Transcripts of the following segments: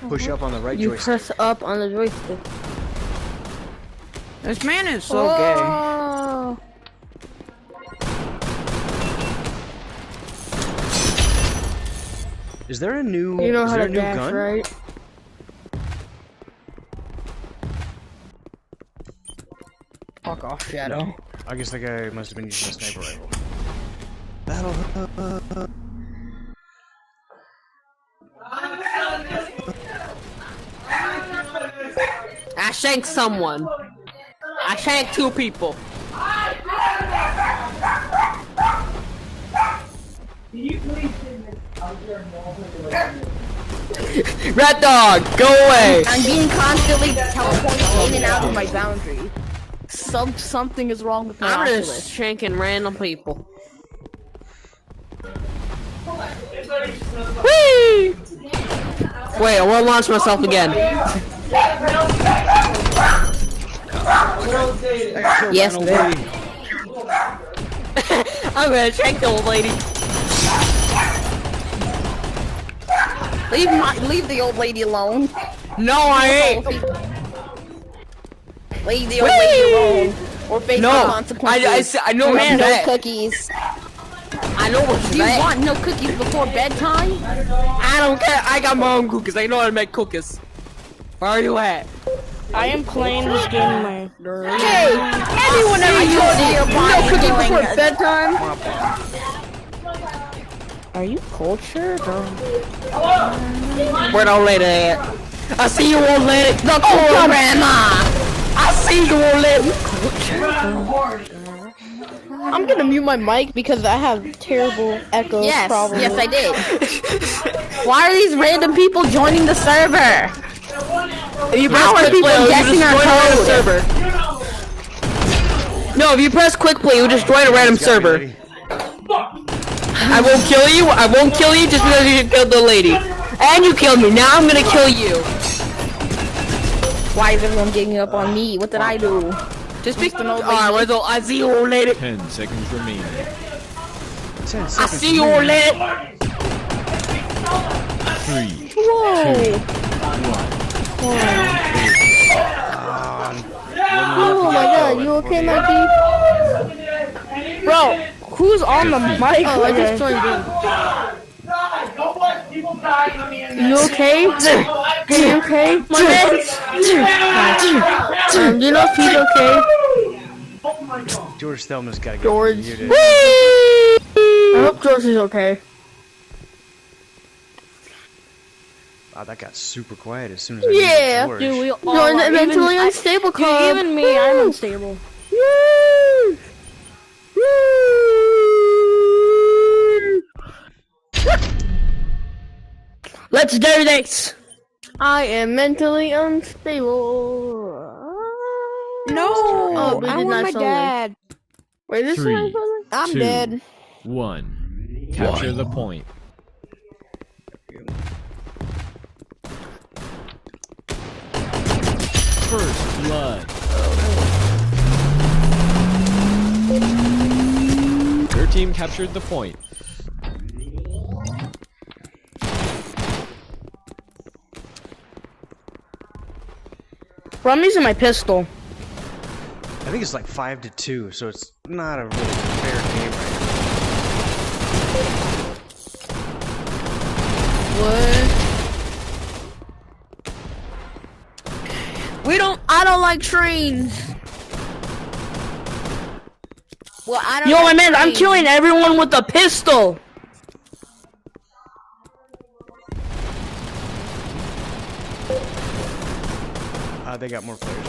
push up on the right You joystick. press up on the joystick. This man is so Whoa. Is there a new? You know is how there to a new dash, gun? right? Fuck off, Shadow. I guess the guy must have been using a sniper rifle. Battle. I shanked someone. I shanked 2 people. Red dog, go away. I'm being constantly teleported in and out of my boundary. Something is wrong with my I'm Oculus. just shanking random people. Whee! Wait, I want to launch myself again. Yes, baby. I'm gonna shank the old lady. Leave the old lady alone. No, I ain't. Leave the old lady alone. Or face the consequences. I know Man, what's no that. cookies. I know what's Do you that. want no cookies before bedtime? I don't care. I got my own cookies. I know how to make cookies. Where are you at? I am playing this game in my room. Hey, Anyone ever told you no cookies before bedtime? Are you cultured or? Where the old lady at? I see you, old lady. The cool grandma. I see you, old lady. I'm gonna mute my mic because I have terrible echo problems. Yes, I did. Why are these random people joining the server? If you press quick play, you just join a random server. No, if you press quick play, you just join a random server. I won't kill you. I won't kill you just because you killed the lady. And you killed me. Now I'm gonna kill you. Why is everyone ganging up on me? What did I do? Just pick the old lady. Alright, where's the I see you, old lady. 10 seconds remaining. 10 seconds I see you, old lady. 3, Whoa! 2, 1. Oh my god, you okay, Mikey? Bro, who's on the mic? Oh, I just joined in. You okay? Are you okay, my man? Do you know if he's okay? George Thelma's gotta get George. muted. I hope George is okay. Wow, that got super quiet as soon as I Yeah, George. dude, we all join the mentally unstable club. Even me, I'm unstable. Woo! Let's do this. I am mentally unstable. No, Oh, we I did want not my solely. dad. Wait, this is 3, my brother? I'm 2, dead. 1. Capture the point. First blood. Your team captured the point. Bro, I'm using my pistol. I think it's like 5-2, so it's not a really fair game right What? I don't like trains. Well, I don't Yo, like my man, I'm trains. killing everyone with a pistol. now. They got more players.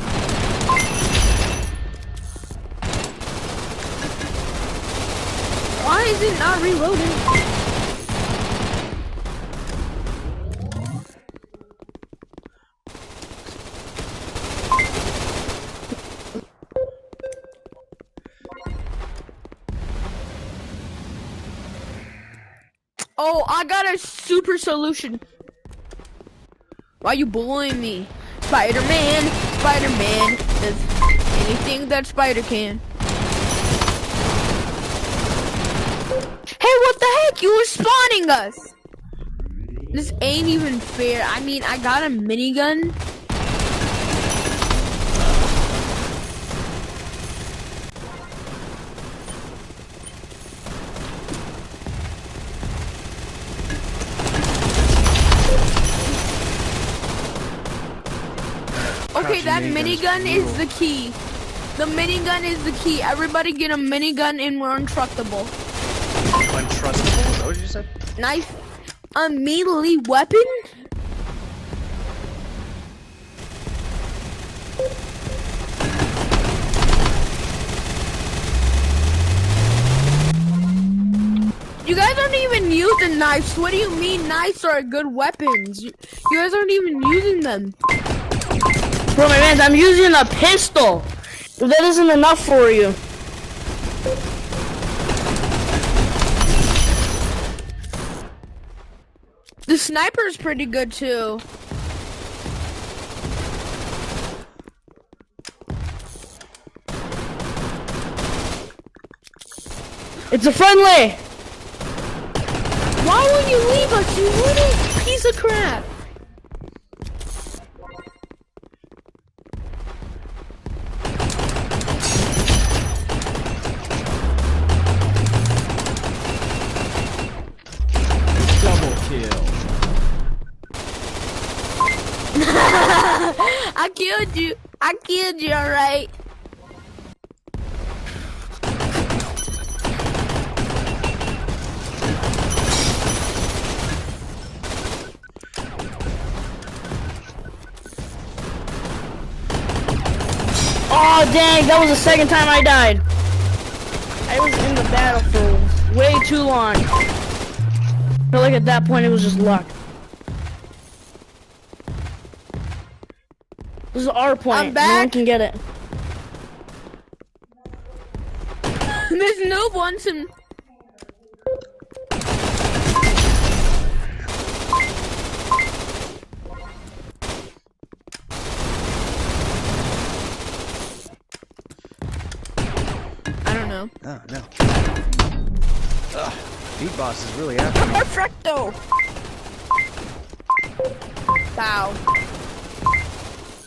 Why is it not reloading? Oh, I got a super solution. Why you bullying me? Spider-Man, Spider-Man does anything that Spider can. Hey, what the heck? You were spawning us. This ain't even fair. I mean, I got a minigun. Okay, that minigun is the key. The minigun is the key. Everybody get a minigun and we're untrustable. Untrustable? Is that what you said? Knife. A melee weapon? You guys aren't even using knives. What do you mean knives are good weapons? You guys aren't even using them. Bro, my man, I'm using a pistol. That isn't enough for you. The sniper's pretty good too. It's a friendly. Why would you leave us, you little piece of crap? Double kill. I killed you. I killed you, alright. Oh dang, that was the second time I died. I was in the battlefield way too long. I feel like at that point it was just luck. This is our point. I'm back. No one can get it. This noob wants him. I don't know. Oh, no. Ugh. Beat Boss is really after me. Perfecto. Wow.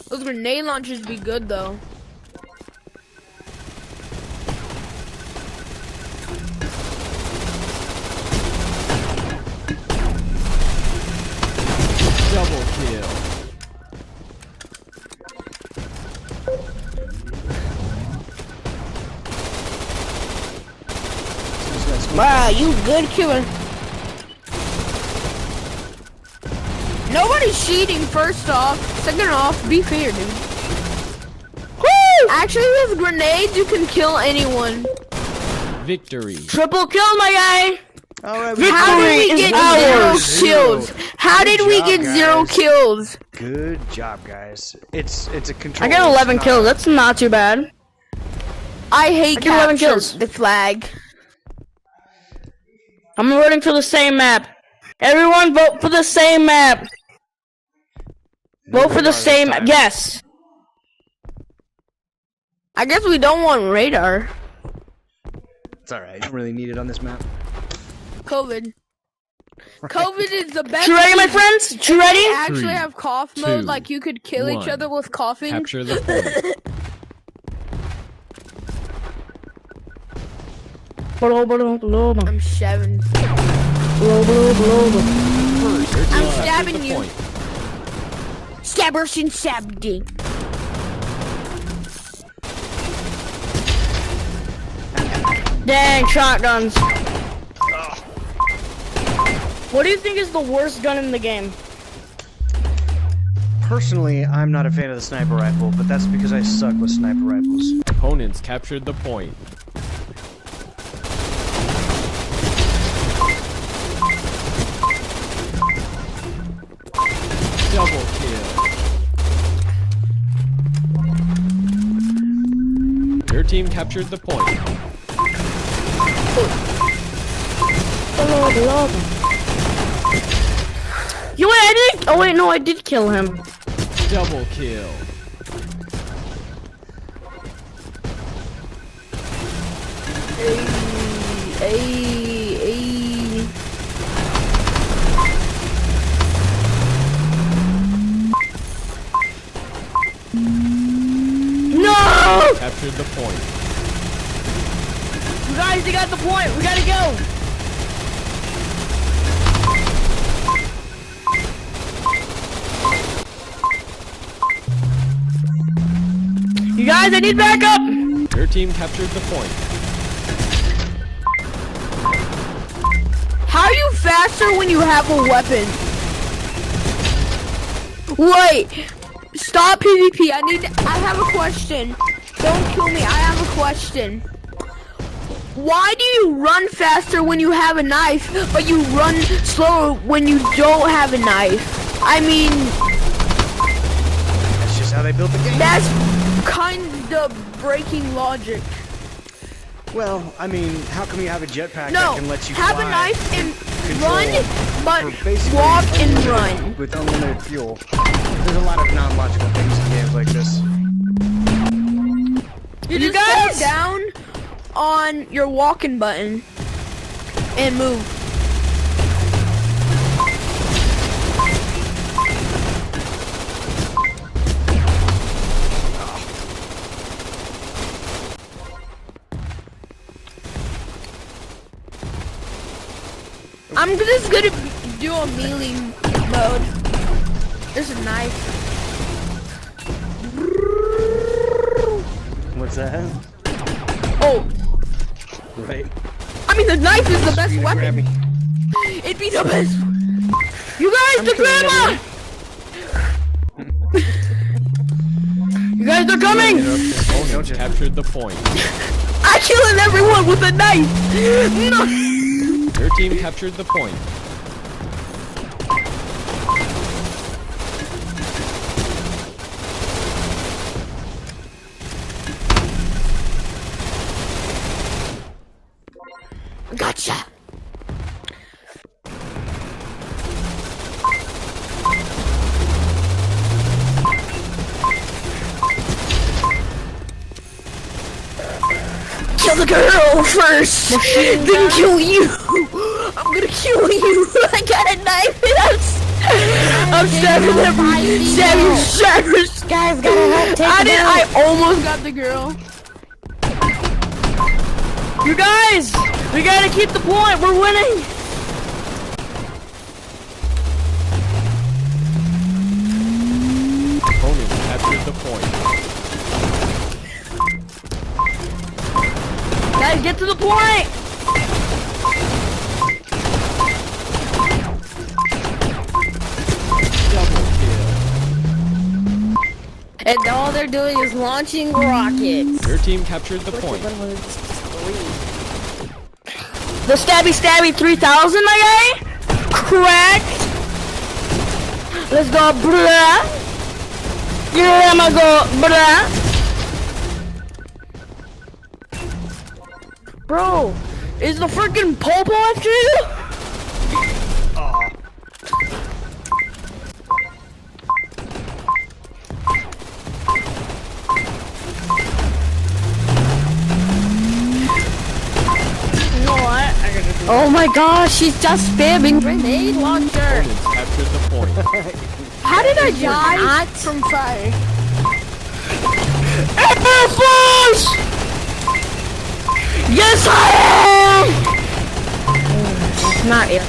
Those grenade launchers be good though. Double kill. Wow, you good killer. Nobody's cheating, first off. Second off, be fair, dude. Woo! Actually, with grenades, you can kill anyone. Victory. Triple kill, my guy. Alright, How did we get zero kills? How did we get zero kills? Good job, guys. It's a control. I got 11 kills. That's not too bad. I hate I got 11 capture kills. the flag. I'm voting for the same map. Everyone vote for the same map. Vote for the same map. Yes. I guess we don't want radar. It's alright. You don't really need it on this map. COVID. COVID is the best. You ready, my friends? You ready? We actually 3, have cough mode, 2, like you could kill each 1. other with coughing. Capture the point. I'm shoving. First, I'm capture stabbing the you. point. Stabbers and stabbing. Dang, shotguns. What do you think is the worst gun in the game? Personally, I'm not a fan of the sniper rifle, but that's because I suck with sniper rifles. Opponents captured the point. Double kill. Your team captured the point. You wait, I didn't. Oh wait, no, I did kill him. Double kill. captured the point. You guys, they got the point. We gotta go. You guys, I need backup. Your team captured the point. How are you faster when you have a weapon? Wait. Stop PvP. I have a question. Don't kill me. I have a question. Why do you run faster when you have a knife, but you run slower when you don't have a knife? I mean, That's just how they built the game. that's kind of breaking logic. Well, I mean, how come you have a jetpack No, that can let you have fly a knife and control run, but for basically walk and unlimited- run. with unlimited fuel? There's a lot of non-logical things in games like this. You just hold down on your walking button and move. I'm just gonna do a melee mode. There's a knife. What's that? Oh, Right. I mean the knife is the best You grab weapon. me. It'd be the best. You guys, the killing grandma! You guys are coming! Don't you? Captured the point. I'm killing everyone with a knife! No! Your team captured the point. Gotcha! Kill the girl first! Then kill you! I'm gonna kill you! I got a knife and I'm stabbing every stabbing. Guys, gotta help take I it did. out. I almost got the girl. You guys, we gotta keep the point. We're winning. Opponent captured the point. Guys, get to the point. Double kill. And all they're doing is launching rockets. Your team captured the point. The stabby 3000, my guy. Correct. Let's go, bruh. Yeah, I'ma go, bruh. Bro, is the freaking popo after you? You know what? I gotta do Oh my gosh, she's just spamming grenade launcher. Opponents captured the point. How did I die not. from fire? Air Force! Yes, I am! It's not it.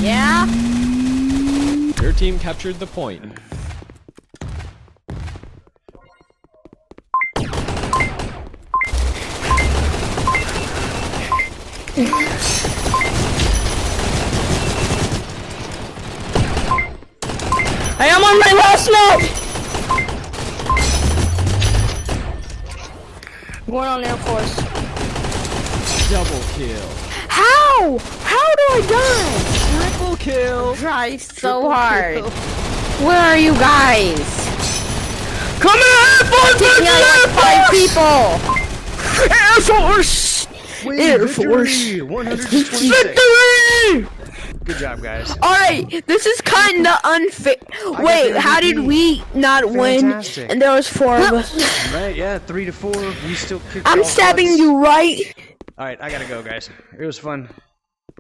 Yeah? Your team captured the point. I am on my last note! Going on Air Force. Double kill. How? How do I die? Triple kill. Try so hard. Where are you guys? Come here, Air Force! Taking out like 5 people. Air Force! Win Air victory! Force! 126. Victory! Good job, guys. Alright, this is kinda unfair. got Wait, the how did MVP. we not Fantastic. win? And there was 4 of us. Right? Yeah, 3-4. We still kicked I'm all stabbing butts. you right. All right, I gotta go, guys. It was fun.